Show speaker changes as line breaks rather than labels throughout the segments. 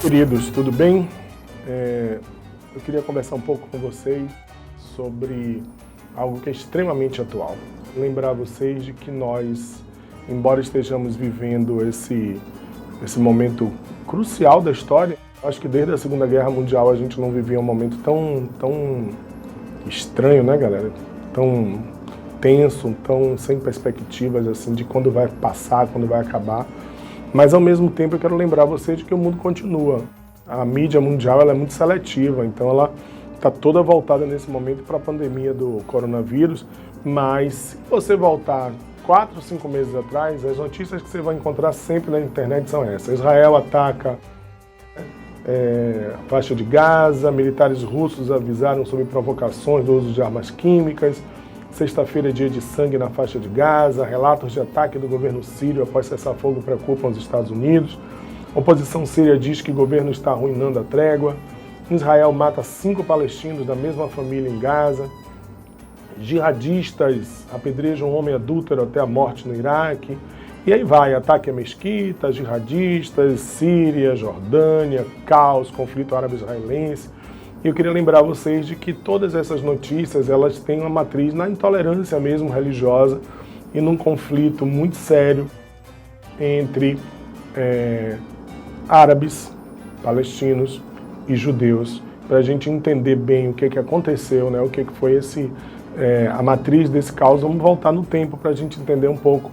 Queridos, tudo bem? Eu queria conversar um pouco com vocês sobre algo que é extremamente atual. Lembrar vocês de que nós, embora estejamos vivendo esse momento crucial da história, acho que desde a Segunda Guerra Mundial a gente não vivia um momento tão estranho, né, galera? Tão tenso, tão sem perspectivas assim de quando vai passar, quando vai acabar. Mas ao mesmo tempo eu quero lembrar vocês de que o mundo continua. A mídia mundial ela é muito seletiva, então ela está toda voltada nesse momento para a pandemia do coronavírus. Mas se você voltar 4 ou 5 meses atrás, as notícias que você vai encontrar sempre na internet são essas. Israel ataca a faixa de Gaza, militares russos avisaram sobre provocações do uso de armas químicas. Sexta-feira é dia de sangue na faixa de Gaza, relatos de ataque do governo sírio após cessar-fogo preocupam os Estados Unidos. A oposição síria diz que o governo está arruinando a trégua. Israel mata 5 palestinos da mesma família em Gaza. Jihadistas apedrejam um homem adúltero até a morte no Iraque. E aí vai, ataque a mesquitas, jihadistas, Síria, Jordânia, caos, conflito árabe-israelense. E eu queria lembrar vocês de que todas essas notícias, elas têm uma matriz na intolerância mesmo religiosa e num conflito muito sério entre árabes, palestinos e judeus, para a gente entender bem o que aconteceu, né? O que foi a matriz desse caos. Vamos voltar no tempo para a gente entender um pouco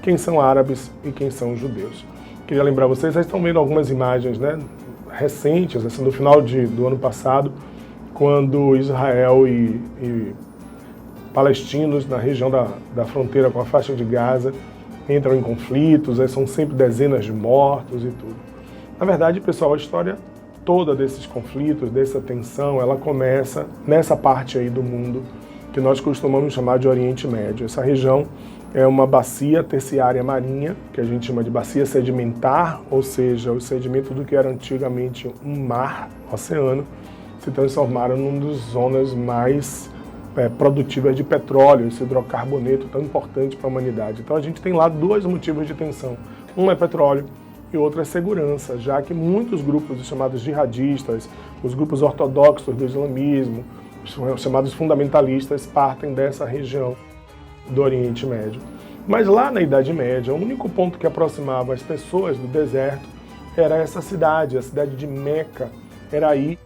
quem são árabes e quem são judeus. Queria lembrar vocês estão vendo algumas imagens, né, recentes, assim, no final do ano passado, quando Israel e palestinos na região da fronteira com a faixa de Gaza entram em conflitos, são sempre dezenas de mortos e tudo. Na verdade, pessoal, a história toda desses conflitos, dessa tensão, ela começa nessa parte aí do mundo que nós costumamos chamar de Oriente Médio. Essa região é uma bacia terciária marinha, que a gente chama de bacia sedimentar, ou seja, os sedimentos do que era antigamente um mar, oceano, se transformaram numa das zonas mais produtivas de petróleo, esse hidrocarboneto tão importante para a humanidade. Então a gente tem lá 2 motivos de tensão. Um é petróleo e outro é segurança, já que muitos grupos chamados jihadistas, os grupos ortodoxos do islamismo, os chamados fundamentalistas, partem dessa região do Oriente Médio. Mas lá na Idade Média, o único ponto que aproximava as pessoas do deserto era essa cidade, a cidade de Meca. Era aí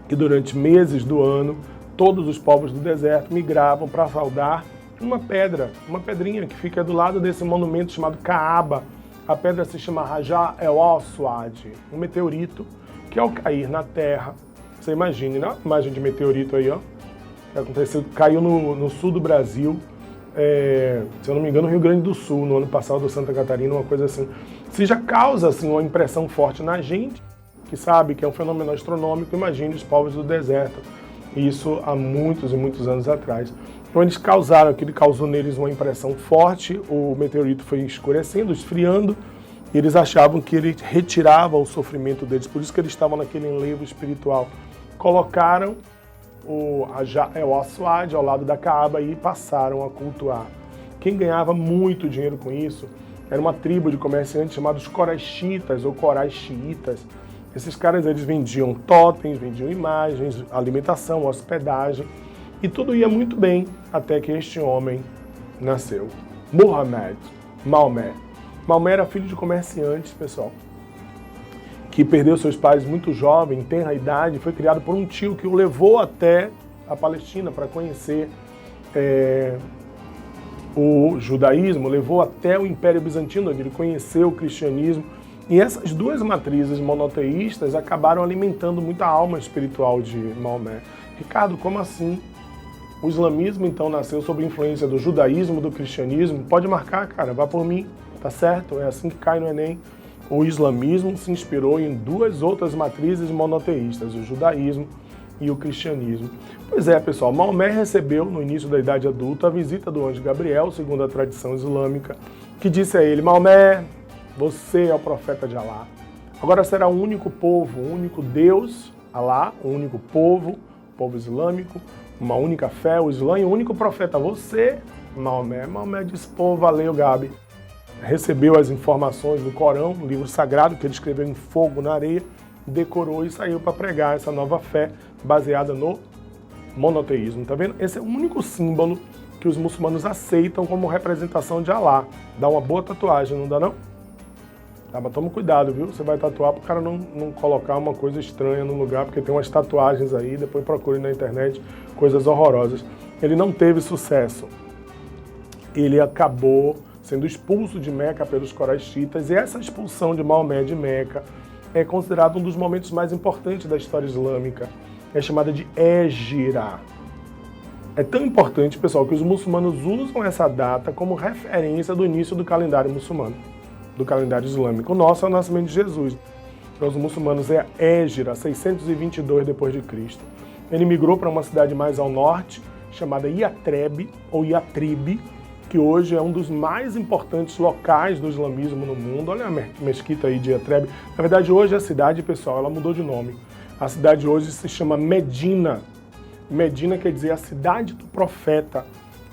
que durante meses do ano, todos os povos do deserto migravam para saudar uma pedra, uma pedrinha que fica do lado desse monumento chamado Kaaba. A pedra se chama Hajar el-Aswad, um meteorito que ao cair na terra, você imagine, né? Imagem de meteorito aí, ó, que aconteceu, caiu no sul do Brasil, se eu não me engano, no Rio Grande do Sul, no ano passado, Santa Catarina, uma coisa assim. Se já causa assim, uma impressão forte na gente, que sabe que é um fenômeno astronômico, imagine os povos do deserto. Isso há muitos e muitos anos atrás. Então eles causou neles uma impressão forte, o meteorito foi escurecendo, esfriando, e eles achavam que ele retirava o sofrimento deles, por isso que eles estavam naquele enlevo espiritual. Colocaram o Hajar el-Aswad ao lado da Kaaba e passaram a cultuar. Quem ganhava muito dinheiro com isso era uma tribo de comerciantes chamados Coraxitas ou Corais xiitas. Esses caras eles vendiam totens, vendiam imagens, alimentação, hospedagem, e tudo ia muito bem até que este homem nasceu. Maomé. Maomé era filho de comerciantes, pessoal, que perdeu seus pais muito jovem, em tenra idade, foi criado por um tio que o levou até a Palestina para conhecer o judaísmo, levou até o Império Bizantino, onde ele conheceu o cristianismo. E essas 2 matrizes monoteístas acabaram alimentando muita alma espiritual de Maomé. Ricardo, como assim? O islamismo, então, nasceu sob influência do judaísmo, do cristianismo? Pode marcar, cara, vá por mim, tá certo? É assim que cai no Enem. O islamismo se inspirou em 2 outras matrizes monoteístas, o judaísmo e o cristianismo. Pois é, pessoal, Maomé recebeu, no início da idade adulta, a visita do anjo Gabriel, segundo a tradição islâmica, que disse a ele: Maomé, você é o profeta de Alá. Agora será o único povo, o único Deus, Alá, o único povo islâmico, uma única fé, o Islã, e o único profeta, você, Maomé. Maomé disse: pô, valeu, Gabi. recebeu as informações do Corão, um livro sagrado que ele escreveu em fogo na areia, decorou e saiu para pregar essa nova fé baseada no monoteísmo. Tá vendo? Esse é o único símbolo que os muçulmanos aceitam como representação de Alá. Dá uma boa tatuagem, não dá não? Tá, mas toma cuidado, viu? Você vai tatuar para o cara não colocar uma coisa estranha no lugar, porque tem umas tatuagens aí, depois procure na internet, coisas horrorosas. Ele não teve sucesso. Ele acabou sendo expulso de Meca pelos coraxitas, e essa expulsão de Maomé de Meca é considerado um dos momentos mais importantes da história islâmica. É chamada de Hégira. É tão importante, pessoal, que os muçulmanos usam essa data como referência do início do calendário muçulmano, do calendário islâmico. O nosso é o nascimento de Jesus. Para os muçulmanos é Hégira, 622 d.C. Ele migrou para uma cidade mais ao norte, chamada Yatreb, ou Yatrib, que hoje é um dos mais importantes locais do islamismo no mundo. Olha a mesquita aí de Yatreb. Na verdade, hoje a cidade, pessoal, ela mudou de nome. A cidade hoje se chama Medina. Medina quer dizer a cidade do profeta.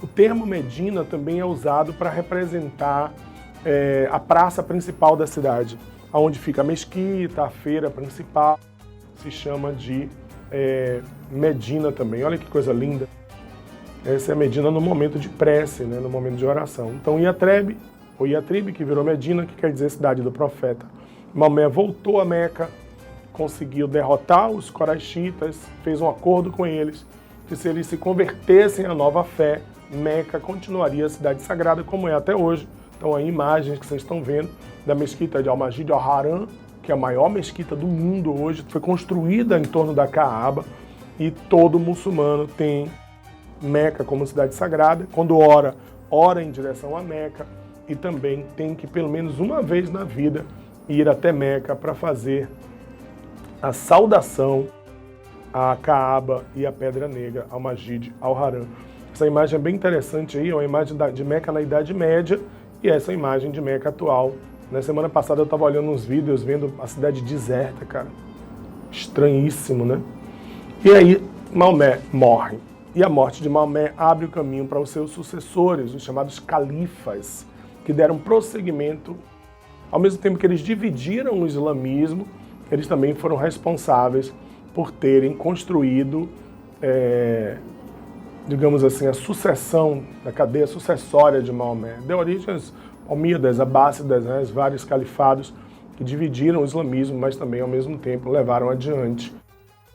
O termo Medina também é usado para representar a praça principal da cidade, onde fica a mesquita, a feira principal, se chama de Medina também. Olha que coisa linda. Essa é a Medina no momento de prece, né, no momento de oração. Então Yatreb, ou Yatrib, que virou Medina, que quer dizer cidade do profeta. Maomé voltou a Meca, conseguiu derrotar os coraxitas, fez um acordo com eles, que se eles se convertessem à nova fé, Meca continuaria a cidade sagrada como é até hoje. Então aí imagens que vocês estão vendo da mesquita de Al-Masjid Al-Haram, que é a maior mesquita do mundo hoje, foi construída em torno da Kaaba, e todo muçulmano tem Meca como cidade sagrada. Quando ora em direção a Meca, e também tem que pelo menos uma vez na vida ir até Meca para fazer a saudação à Kaaba e à Pedra Negra, ao Masjid Al-Haram. Essa imagem é bem interessante aí, é uma imagem de Meca na Idade Média, e essa imagem de Meca atual. Na semana passada eu estava olhando uns vídeos, vendo a cidade deserta, cara. Estranhíssimo, né? E aí Maomé morre. E a morte de Maomé abre o caminho para os seus sucessores, os chamados califas, que deram prosseguimento. Ao mesmo tempo que eles dividiram o islamismo, eles também foram responsáveis por terem construído, digamos assim, a sucessão, a cadeia sucessória de Maomé. Deu origem às Almíadas, Abássidas, né, os vários califados que dividiram o islamismo, mas também, ao mesmo tempo, levaram adiante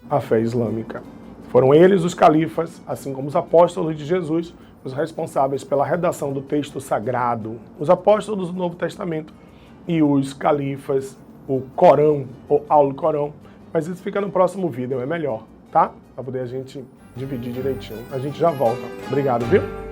a fé islâmica. Foram eles, os califas, assim como os apóstolos de Jesus, os responsáveis pela redação do texto sagrado. Os apóstolos do Novo Testamento e os califas, o Corão, ou Al-Corão. Mas isso fica no próximo vídeo, é melhor, tá? Para poder a gente dividir direitinho. A gente já volta. Obrigado, viu?